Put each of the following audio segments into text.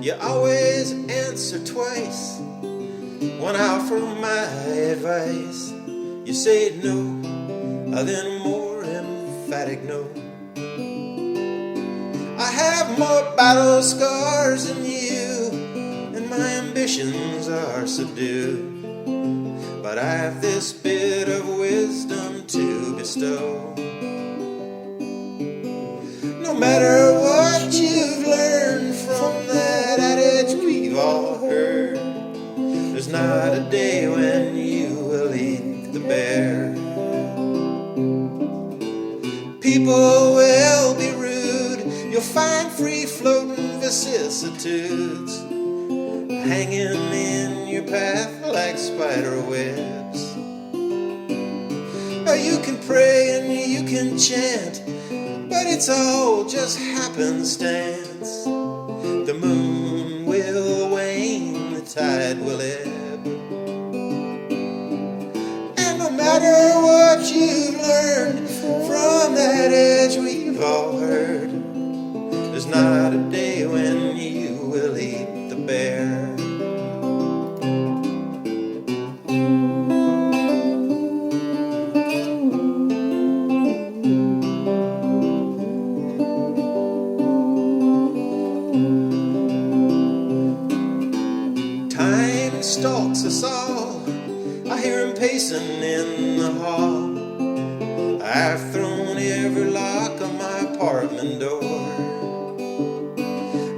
You always answer twice when I offer my advice. You say no, then a more emphatic no. I have more battle scars than you, and my ambitions are subdued. But I have this bit of wisdom to bestow. No matter what you've learned from that adage we've all heard, there's not a day when you will eat the bear. People will be rude, you'll find free-floating vicissitudes hanging in your path like spider webs. You can pray and you can chant, but it's all just happenstance. The moon will wane, the tide will ebb. And no matter what you've learned from that edge we've all heard, there's not a day when you will eat the bear. Time stalks us all, I hear him pacing in the hall. I've thrown every lock on my apartment door,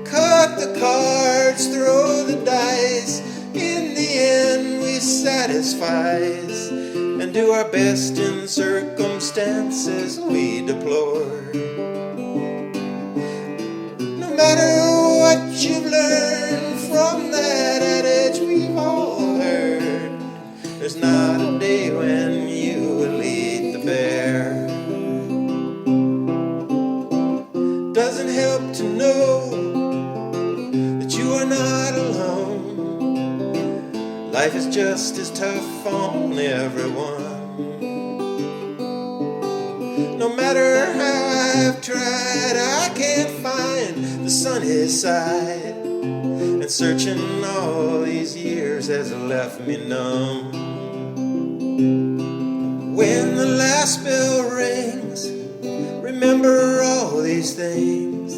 cut the cards, throw the dice. In the end we satisfice and do our best in circumstances we deplore. No matter what you've learned from that adage we've all heard, there's not a day when you will eat the bear. Doesn't help to know that you are not alone. Life is just as tough on everyone. No matter how I've tried, I can't find the sunny side, and searching all these years has left me numb. When the last bell rings, remember all these things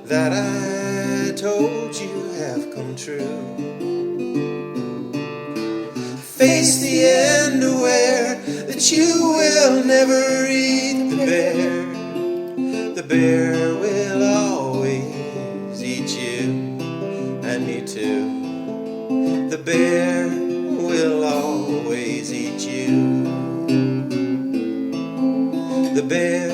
that I told you have come true. Face the end aware that you will never eat the bear. The bear will always eat you, and me too. The bear will always eat you. The bear